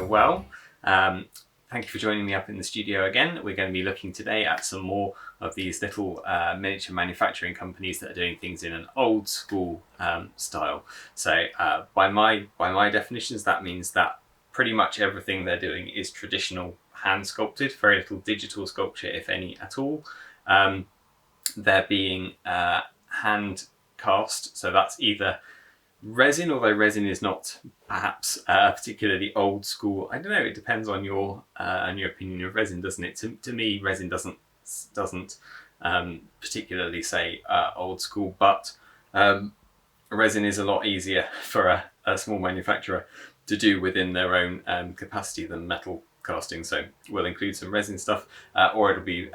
well. Thank you for joining me up in the studio again. We're going to be looking today at some more of these little miniature manufacturing companies that are doing things in an old school style. So by my definitions, that means that pretty much everything they're doing is traditional hand sculpted, very little digital sculpture, if any at all. They're being hand cast, so that's either resin, although resin is not perhaps particularly old school. I don't know, it depends on your opinion of resin, doesn't it? To me, resin doesn't particularly say old school, but resin is a lot easier for a small manufacturer to do within their own capacity than metal casting. So we'll include some resin stuff, or it'll be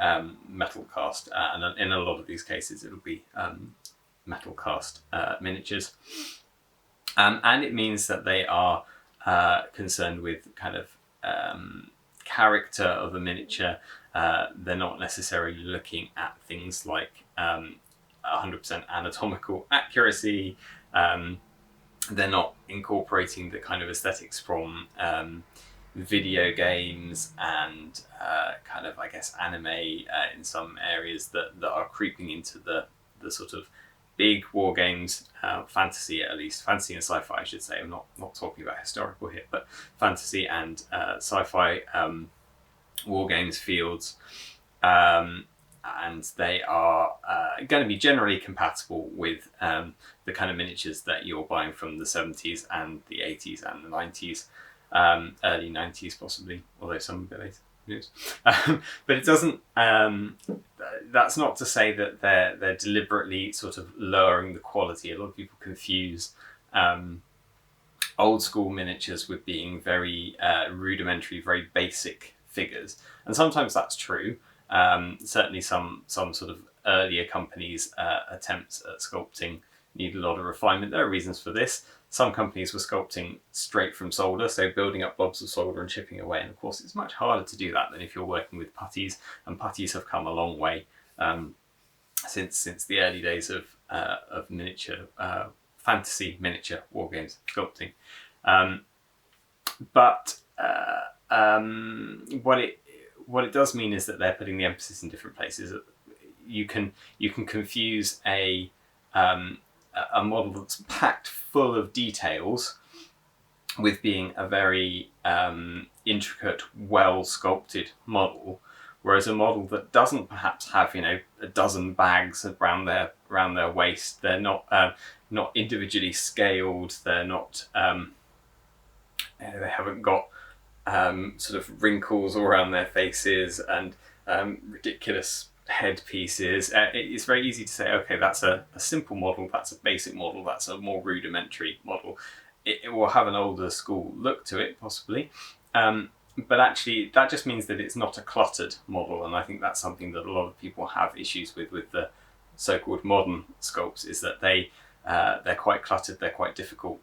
metal cast, and in a lot of these cases it'll be metal cast miniatures. And it means that they are concerned with kind of character of a miniature. They're not necessarily looking at things like 100% anatomical accuracy. They're not incorporating the kind of aesthetics from video games and kind of, I guess, anime in some areas that are creeping into the sort of big war games, fantasy at least, fantasy and sci-fi I should say. I'm not talking about historical here, but fantasy and sci-fi war games fields, and they are going to be generally compatible with the kind of miniatures that you're buying from the 70s and the 80s and the 90s, early 90s possibly, although some a bit later. But it doesn't. That's not to say that they're deliberately sort of lowering the quality. A lot of people confuse old school miniatures with being very rudimentary, very basic figures, and sometimes that's true. Certainly, some sort of earlier companies' attempts at sculpting need a lot of refinement. There are reasons for this. Some companies were sculpting straight from solder, so building up blobs of solder and chipping away. And of course, it's much harder to do that than if you're working with putties, and putties have come a long way since the early days of miniature fantasy miniature war games sculpting. But what it does mean is that they're putting the emphasis in different places. You can confuse a model that's packed full of details with being a very intricate, well sculpted model, whereas a model that doesn't perhaps have a dozen bags around their waist, they're not individually scaled, they're not they haven't got sort of wrinkles all around their faces and ridiculous headpieces. It's very easy to say, okay, that's a simple model, that's a basic model, that's a more rudimentary model. It will have an older school look to it, possibly, but actually that just means that it's not a cluttered model, and I think that's something that a lot of people have issues with the so-called modern sculpts, is that they're quite cluttered, they're quite difficult,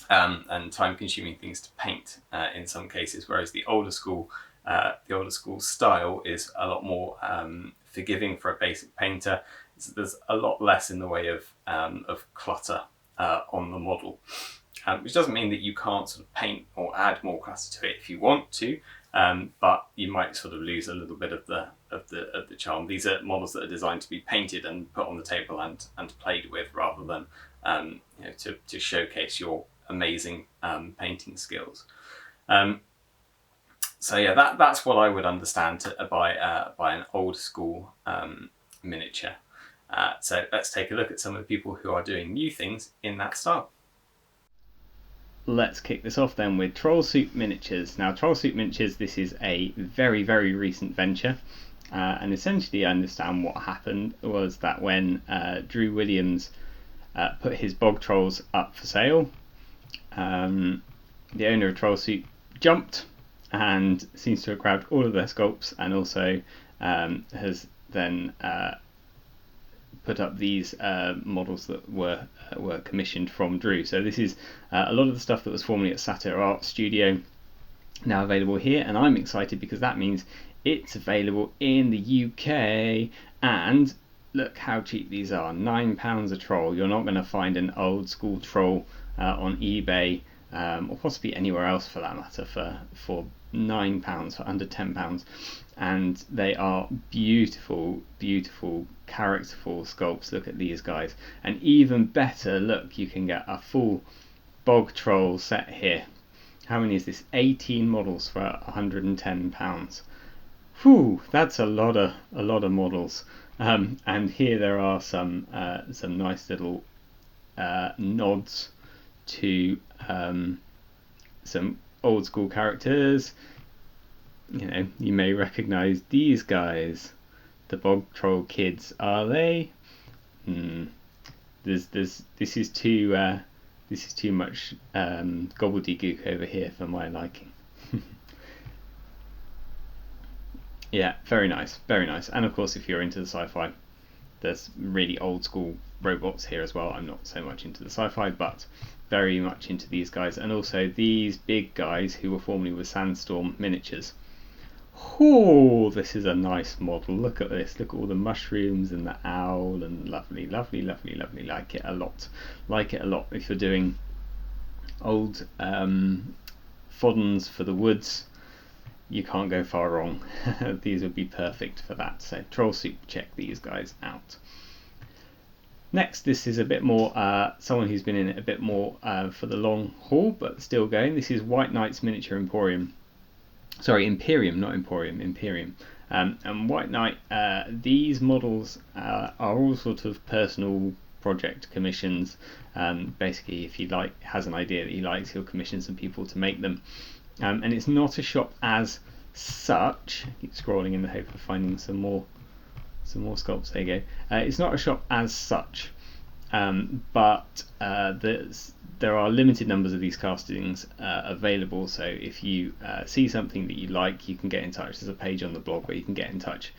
and time-consuming things to paint in some cases, whereas the older school style is a lot more forgiving for a basic painter. So there's a lot less in the way of clutter on the model, which doesn't mean that you can't sort of paint or add more clutter to it if you want to, but you might sort of lose a little bit of the charm. These are models that are designed to be painted and put on the table and played with, rather than to showcase your amazing painting skills. So yeah, that's what I would understand by an old school miniature. So let's take a look at some of the people who are doing new things in that style. Let's kick this off then with Troll Soup Miniatures. Now, Troll Soup Miniatures, this is a very, very recent venture, and essentially I understand what happened was that when Drew Williams put his Bog Trolls up for sale, the owner of Troll Soup jumped and seems to have grabbed all of their sculpts, and also has then put up these models that were commissioned from Drew. So this is a lot of the stuff that was formerly at Satyr Art Studio now available here, and I'm excited because that means it's available in the UK. And look how cheap these are, £9 a troll. You're not going to find an old school troll on eBay or possibly anywhere else for that matter, for £9, for under £10, and they are beautiful, beautiful, characterful sculpts. Look at these guys, and even better, look, you can get a full bog troll set here. How many is this? 18 models for £110. Whew, that's a lot of models. And here there are some nice little nods to some old school characters. You know, you may recognise these guys, the Bog Troll kids. Are they? This is too much gobbledygook over here for my liking. Yeah, very nice, very nice. And of course, if you're into the sci-fi, there's really old school robots here as well. I'm not so much into the sci-fi, but very much into these guys, and also these big guys who were formerly with Sandstorm Miniatures. Oh, this is a nice model. Look at this. Look at all the mushrooms and the owl, and lovely, lovely, lovely, lovely. Like it a lot. Like it a lot. If you're doing old foddens for the woods, you can't go far wrong. These would be perfect for that. So Troll Soup, check these guys out. Next, this is a bit more someone who's been in it a bit more for the long haul, but still going. This is White Knight's Miniature Emporium. Sorry, Imperium, not Emporium, Imperium. And White Knight, these models are all sort of personal project commissions. Basically, if he has an idea that he likes, he'll commission some people to make them. And it's not a shop as such. I keep scrolling in the hope of finding some more sculpts. There you go. It's not a shop as such, but there are limited numbers of these castings available. So if you see something that you like, you can get in touch. There's a page on the blog where you can get in touch,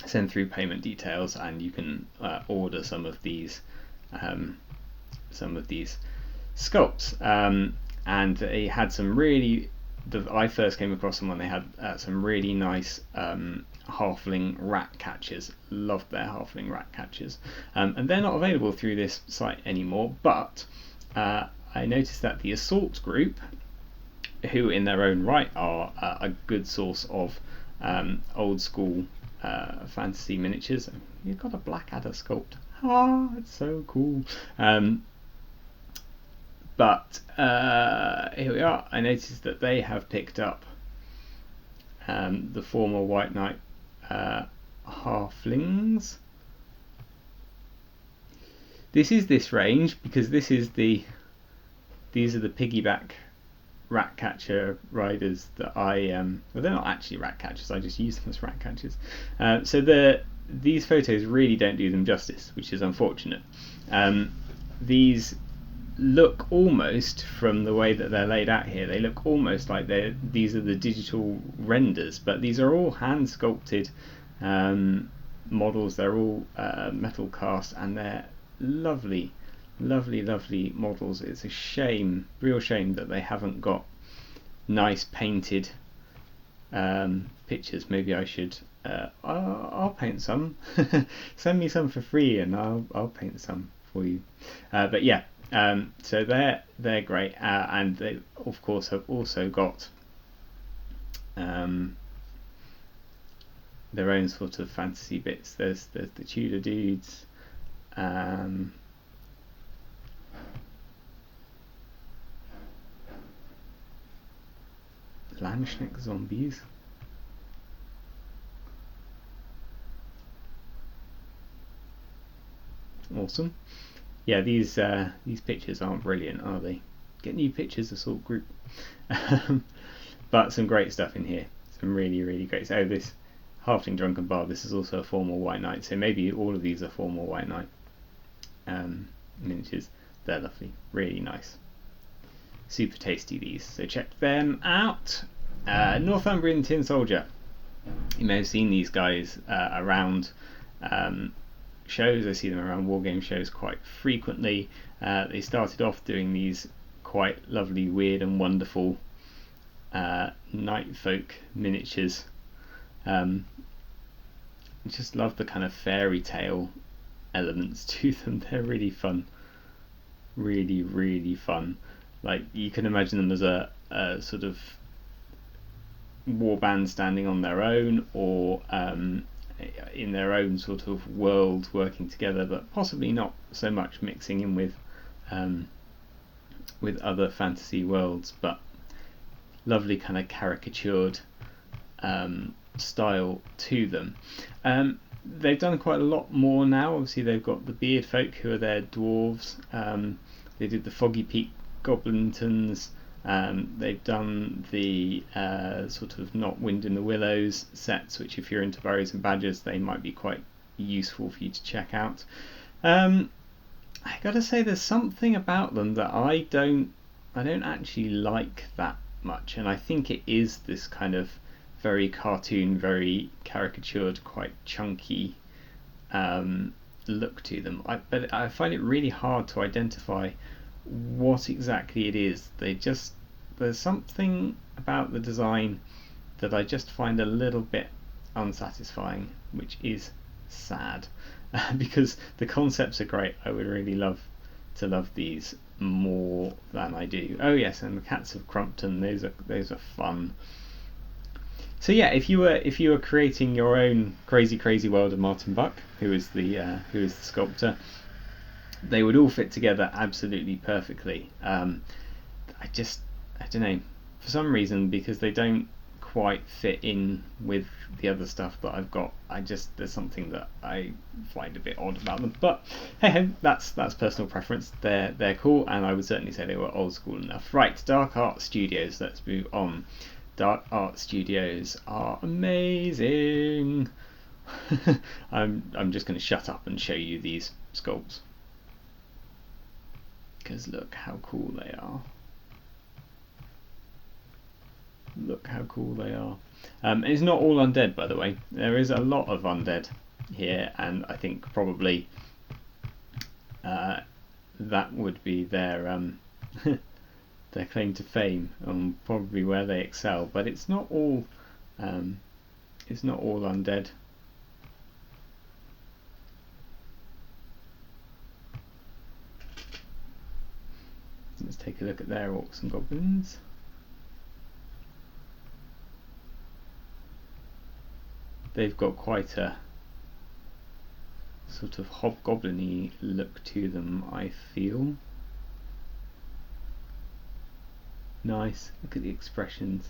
send through payment details, and you can order some of these sculpts. And they had some really. I first came across them when they had some really nice halfling rat catchers. Loved their halfling rat catchers, and they're not available through this site anymore. But I noticed that the Assault group, who in their own right are a good source of old school fantasy miniatures. You've got a Blackadder sculpt. It's so cool. But here we are. I noticed that they have picked up the former White Knight halflings. This is this range because these are the piggyback rat catcher riders that well, they're not actually rat catchers. I just use them as rat catchers. So these photos really don't do them justice, which is unfortunate. These look almost, from the way that they're laid out here, they look almost like these are the digital renders, but these are all hand sculpted models. They're all metal cast, and they're lovely, lovely, lovely models. It's a shame, real shame, that they haven't got nice painted pictures. Maybe I should I'll paint some. Send me some for free and I'll paint some for you. But yeah, so they're great, and they of course have also got their own sort of fantasy bits. There's the Tudor dudes, Landschneck zombies. Awesome. Yeah, these pictures aren't brilliant, are they? Get new pictures, Assault Group. But some great stuff in here. Some really, really great. So this Halfling Drunken Bard, this is also a formal White Knight. So maybe all of these are formal White Knight miniatures. They're lovely, really nice. Super tasty, these. So check them out. Northumbrian Tin Soldier. You may have seen these guys around shows. I see them around wargame shows quite frequently. They started off doing these quite lovely, weird and wonderful night folk miniatures. Just love the kind of fairy tale elements to them. They're really fun, really, really fun. Like you can imagine them as a sort of war band standing on their own, or in their own sort of world working together, but possibly not so much mixing in with other fantasy worlds, but lovely kind of caricatured style to them. They've done quite a lot more now. Obviously, they've got the Beard Folk, who are their dwarves. They did the Foggy Peak Goblintons. They've done the sort of Not Wind in the Willows sets, which if you're into Berries and Badgers, they might be quite useful for you to check out. I gotta say, there's something about them that I don't actually like that much, and I think it is this kind of very cartoon, very caricatured, quite chunky look to them. But I find it really hard to identify what exactly it is. There's something about the design that I just find a little bit unsatisfying, which is sad. Because the concepts are great. I would really love to love these more than I do. Oh yes, and the Cats of Crumpton. Those are fun. So yeah, if you were creating your own crazy world of Martin Buck, who is the sculptor, they would all fit together absolutely perfectly. I don't know, for some reason, because they don't quite fit in with the other stuff that I've got. There's something that I find a bit odd about them. But hey, that's personal preference. They're cool, and I would certainly say they were old school enough. Right, Dark Art Studios. Let's move on. Dark Art Studios are amazing. I'm just going to shut up and show you these sculpts, because look how cool they are. Look how cool they are. It's not all undead, by the way. There is a lot of undead here, and I think probably that would be their their claim to fame, and probably where they excel. But it's not all undead. Let's take a look at their orcs and goblins. They've got quite a sort of hobgoblin-y look to them, I feel. Nice. Look at the expressions.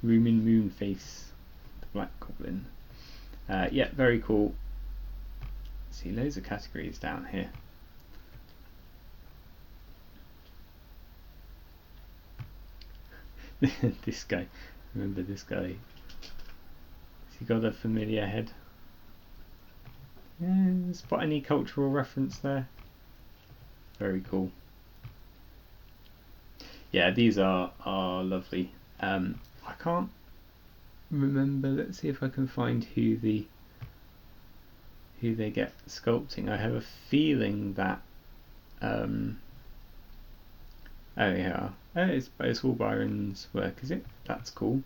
Roomin' Moonface, the Black Goblin. Yeah, very cool. See, loads of categories down here. This guy. Remember this guy? Has he got a familiar head? Yeah, spot any cultural reference there? Very cool. Yeah, these are lovely. I can't remember. Let's see if I can find who they get sculpting. I have a feeling that oh yeah, it's all Byron's work, is it? That's cool.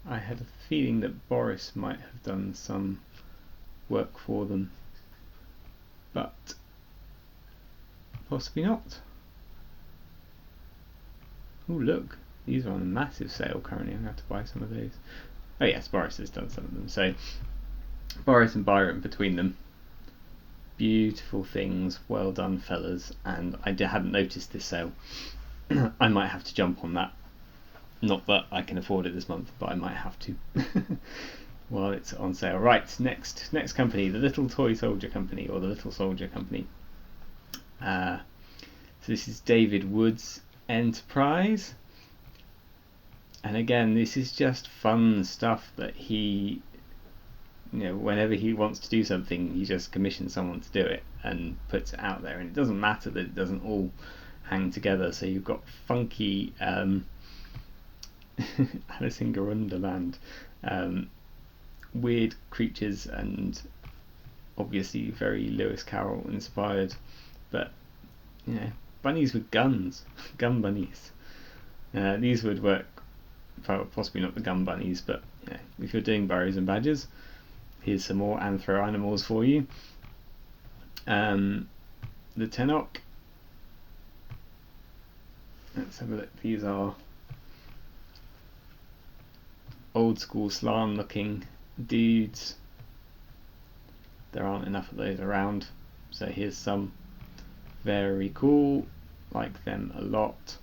I had a feeling that Boris might have done some work for them, but possibly not. Oh look, these are on a massive sale currently. I'm going to have to buy some of those. Oh yes, Boris has done some of them. So Boris and Byron between them. Beautiful things, well done fellas, and I hadn't noticed this sale. I might have to jump on that. Not that I can afford it this month, but I might have to while it's on sale. Right, next company, the Little Toy Soldier Company, or the Little Soldier Company. So this is David Wood's enterprise, and again, this is just fun stuff that he, whenever he wants to do something, he just commissions someone to do it and puts it out there, and it doesn't matter that it doesn't all hang together. So you've got funky Alice in Garunderland, weird creatures, and obviously very Lewis Carroll inspired, but bunnies with guns, gun bunnies. These would work, possibly not the gun bunnies, but if you're doing Berries and Badgers, here's some more anthro animals for you. The Tenok, let's have a look. These are old school slalom looking dudes. There aren't enough of those around, so here's some. Very cool, like them a lot.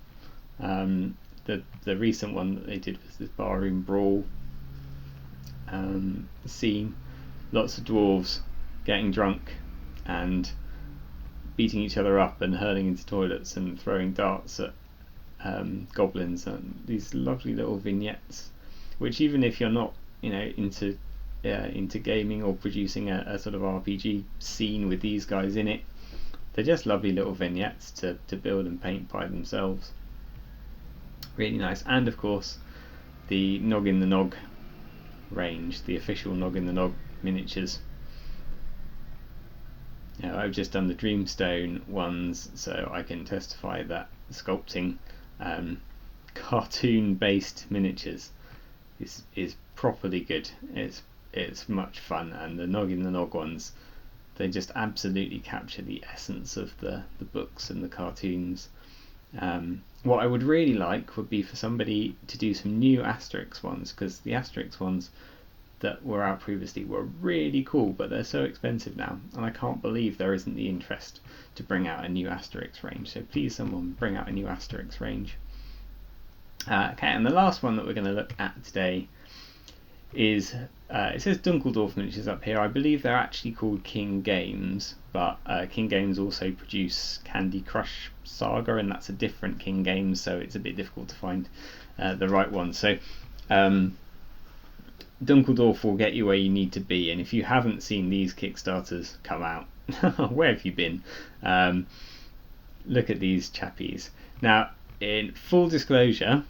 The recent one that they did was this barroom brawl scene. Lots of dwarves getting drunk and beating each other up and hurling into toilets and throwing darts at goblins, and these lovely little vignettes, which even if you're not, into gaming or producing a sort of RPG scene with these guys in it, they're just lovely little vignettes to build and paint by themselves. Really nice. And of course the Nog in the Nog range, the official Nog in the Nog miniatures. I've just done the Dreamstone ones, so I can testify that sculpting cartoon based miniatures is properly good. It's much fun, and the Nog in the Nog ones, they just absolutely capture the essence of the books and the cartoons. What I would really like would be for somebody to do some new Asterix ones, because the Asterix ones that were out previously were really cool, but they're so expensive now, and I can't believe there isn't the interest to bring out a new Asterix range. So please, someone bring out a new Asterix range. Okay, and the last one that we're going to look at today is, it says Dunkeldorf Miniatures up here. I believe they're actually called King Games, but King Games also produce Candy Crush Saga, and that's a different King Games, so it's a bit difficult to find the right one. So Dunkeldorf will get you where you need to be, and if you haven't seen these Kickstarters come out, where have you been? Look at these chappies. Now, in full disclosure,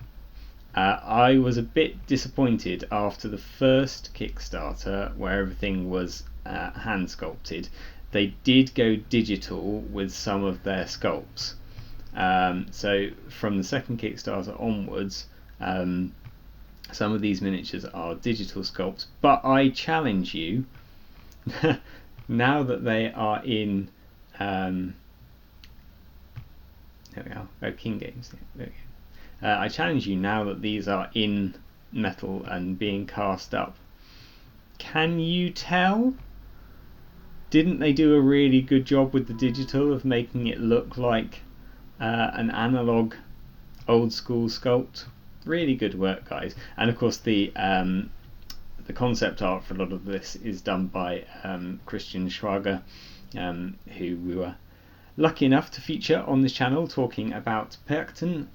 I was a bit disappointed after the first Kickstarter where everything was hand sculpted. They did go digital with some of their sculpts. So from the second Kickstarter onwards, some of these miniatures are digital sculpts, but I challenge you, now that they are in, there we are, King Games, there we go. I challenge you, now that these are in metal and being cast up, can you tell? Didn't they do a really good job with the digital of making it look like an analog old school sculpt? Really good work, guys. And of course the concept art for a lot of this is done by Christian Schwager, who we were lucky enough to feature on this channel talking about Perchten.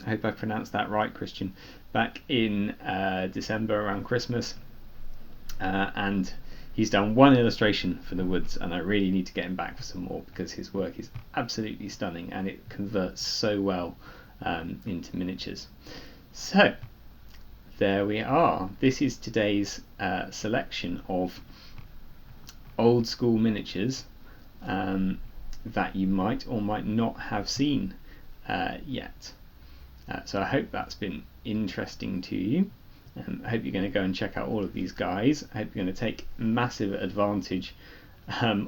I hope I pronounced that right, Christian, back in December around Christmas, and he's done one illustration for the woods, and I really need to get him back for some more, because his work is absolutely stunning and it converts so well into miniatures. So there we are. This is today's selection of old school miniatures that you might or might not have seen yet. So I hope that's been interesting to you. I hope you're going to go and check out all of these guys. I hope you're going to take massive advantage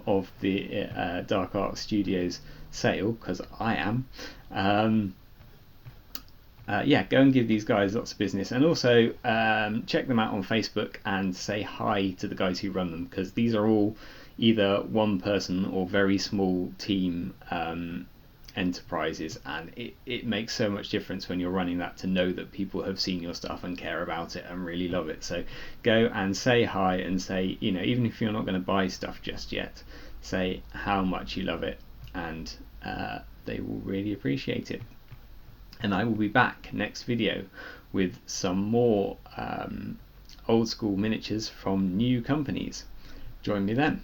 of the Dark Arts Studios sale, because I am. Yeah, go and give these guys lots of business, and also check them out on Facebook and say hi to the guys who run them, because these are all either one person or very small team enterprises, and it makes so much difference when you're running that to know that people have seen your stuff and care about it and really love it. So go and say hi, and say, even if you're not going to buy stuff just yet, say how much you love it, and they will really appreciate it. And I will be back next video with some more old school miniatures from new companies. Join me then.